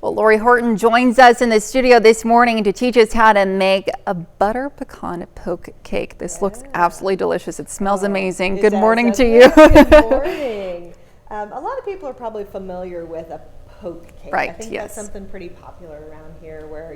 Well, Lori Horton joins us in the studio this morning to teach us how to make a butter pecan poke cake. This looks absolutely delicious. It smells amazing. Good morning to you. Good morning. A lot of people are probably familiar with a poke cake. Right, I think that's something pretty popular around here where,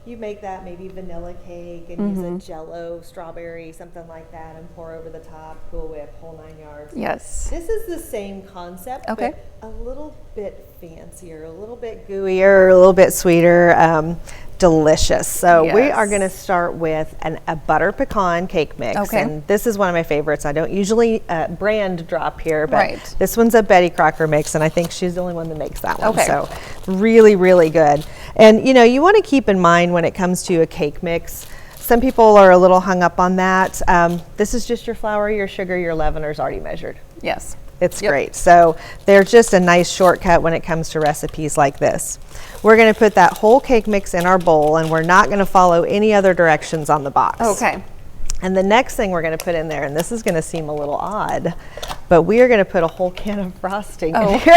you make that maybe vanilla cake and use a Jello, strawberry, something like that, and pour over the top, Cool Whip, whole 9 yards. Yes. This is the same concept, but a little bit fancier, a little bit gooier, a little bit sweeter, delicious. So we are going to start with a butter pecan cake mix. And this is one of my favorites. I don't usually brand drop here, but this one's a Betty Crocker mix, and I think she's the only one that makes that one. So really, really good. And you want to keep in mind when it comes to a cake mix, some people are a little hung up on that. This is just your flour, your sugar, your leavener is already measured. Yes. It's great. So they're just a nice shortcut when it comes to recipes like this. We're going to put that whole cake mix in our bowl, and we're not going to follow any other directions on the box. Okay. And the next thing we're going to put in there, and this is going to seem a little odd, but we are going to put a whole can of frosting in here.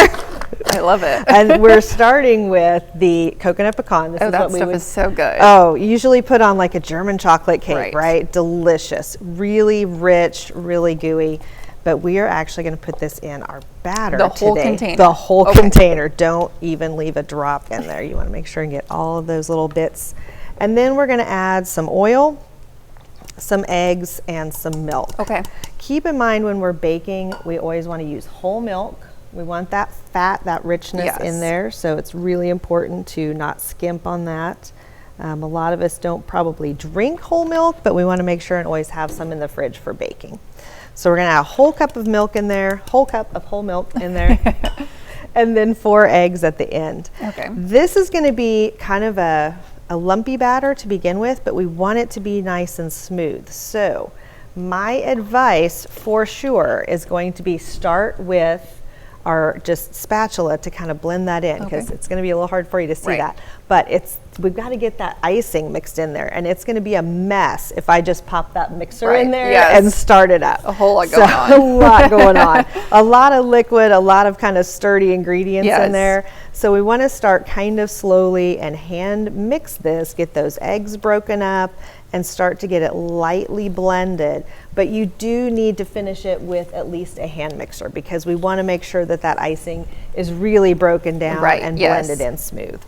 I love it. And we're starting with the coconut pecan. This is that what we stuff would, is so good. Oh, usually put on like a German chocolate cake, right? Delicious, really rich, really gooey. But we are actually going to put this in our batter today. The whole container. The whole container. Don't even leave a drop in there. You want to make sure and get all of those little bits. And then we're going to add some oil, some eggs, and some milk. Okay. Keep in mind when we're baking, we always want to use whole milk. We want that fat, that richness in there. So it's really important to not skimp on that. A lot of us don't probably drink whole milk, but we want to make sure and always have some in the fridge for baking. So we're going to add a whole cup of milk in there, whole cup of whole milk in there, and then 4 eggs at the end. Okay. This is going to be kind of a lumpy batter to begin with, but we want it to be nice and smooth. So my advice for sure is going to be start with our just spatula to kind of blend that in, because it's going to be a little hard for you to see that. But we've got to get that icing mixed in there, and it's going to be a mess if I just pop that mixer in there and start it up. A whole lot going on. A lot going on. A lot of liquid, a lot of kind of sturdy ingredients in there. So we want to start kind of slowly and hand mix this, get those eggs broken up, and start to get it lightly blended. But you do need to finish it with at least a hand mixer, because we want to make sure that that icing is really broken down and blended in smooth.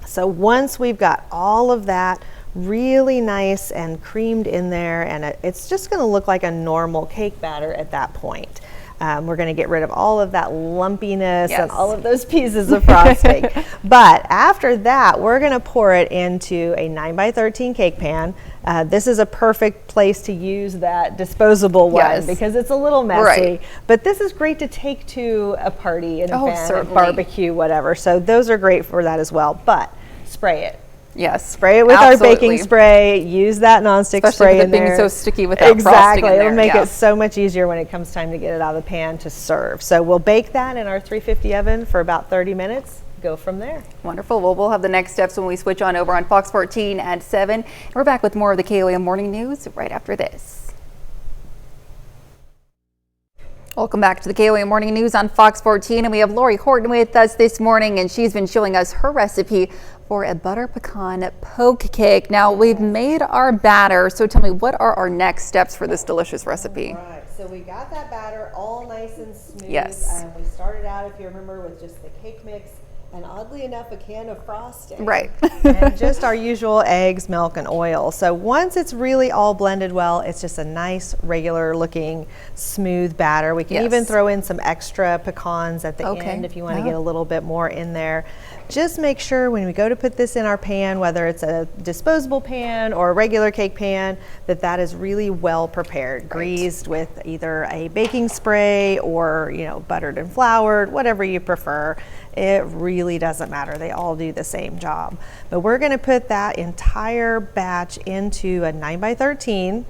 So once we've got all of that really nice and creamed in there, and it's just going to look like a normal cake batter at that point. We're going to get rid of all of that lumpiness and all of those pieces of frosting. But after that, we're going to pour it into a 9x13 cake pan. This is a perfect place to use that disposable one because it's a little messy. But this is great to take to a party, an event, a barbecue, whatever. So those are great for that as well. But spray it. Yes. Spray it with our baking spray. Use that nonstick spray in there. Being so sticky with that frosting in there. It'll make it so much easier when it comes time to get it out of the pan to serve. So we'll bake that in our 350 oven for about 30 minutes. Go from there. Wonderful. Well, we'll have the next steps when we switch on over on Fox 14 at 7. We're back with more of the KOAM Morning News right after this. Welcome back to the KOAM Morning News on Fox 14, and we have Lori Horton with us this morning, and she's been showing us her recipe for a butter pecan poke cake. Now, we've made our batter, so tell me, what are our next steps for this delicious recipe? All right, so we got that batter all nice and smooth. Yes. We started out, if you remember, with just the cake mix, and oddly enough, a can of frosting. Right. And just our usual eggs, milk, and oil. So once it's really all blended well, it's just a nice, regular looking, smooth batter. We can even throw in some extra pecans at the end if you want to get a little bit more in there. Just make sure when we go to put this in our pan, whether it's a disposable pan or a regular cake pan, that that is really well prepared, greased with either a baking spray or, buttered and floured, whatever you prefer. It really doesn't matter. They all do the same job. But we're going to put that entire batch into a 9x13.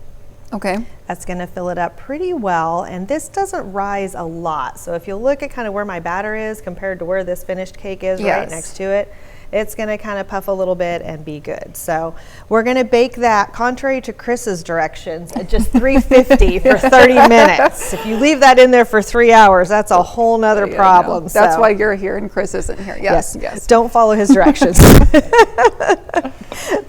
Okay. That's going to fill it up pretty well, and this doesn't rise a lot. So if you look at kind of where my batter is compared to where this finished cake is right next to it, it's going to kind of puff a little bit and be good. So we're going to bake that, contrary to Chris's directions, at just 350 for 30 minutes. If you leave that in there for 3 hours, that's a whole nother problem. No. That's why you're here and Chris isn't here. Yes. Don't follow his directions.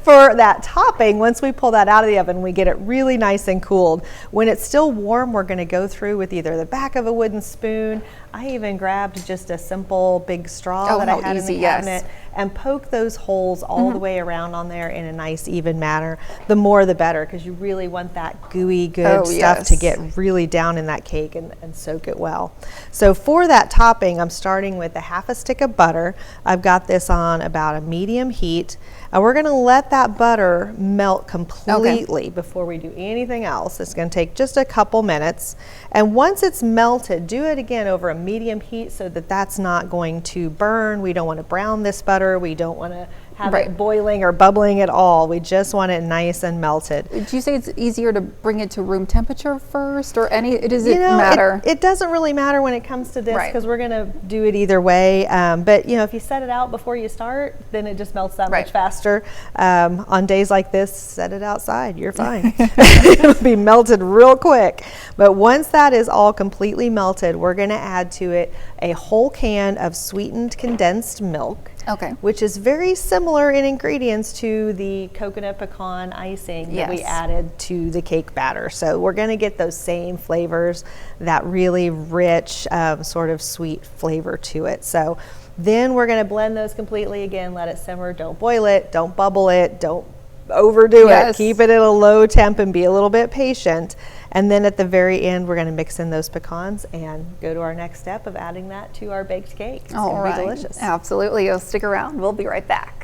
For that topping, once we pull that out of the oven, we get it really nice and cooled. When it's still warm, we're going to go through with either the back of a wooden spoon. I even grabbed just a simple big straw that I had in the cabinet and poke those holes all the way around on there in a nice even manner. The more the better, because you really want that gooey good stuff to get really down in that cake and soak it well. So for that topping, I'm starting with a half a stick of butter. I've got this on about a medium heat. And we're going to let that butter melt completely before we do anything else. It's going to take just a couple minutes. And once it's melted, do it again over a medium heat so that that's not going to burn. We don't want to brown this butter. We don't want to have it boiling or bubbling at all. We just want it nice and melted. Did you say it's easier to bring it to room temperature first, or does it matter? It doesn't really matter when it comes to this, because we're going to do it either way. But if you set it out before you start, then it just melts that much faster. On days like this, set it outside. You're fine. It'll be melted real quick. But once that is all completely melted, we're going to add to it a whole can of sweetened condensed milk. Which is very similar in ingredients to the coconut pecan icing that we added to the cake batter. So we're going to get those same flavors, that really rich sort of sweet flavor to it. So then we're going to blend those completely again, let it simmer. Don't boil it, don't bubble it, don't overdo it. Keep it at a low temp and be a little bit patient. And then at the very end, we're going to mix in those pecans and go to our next step of adding that to our baked cake. It's going to be delicious. Absolutely. You'll stick around. We'll be right back.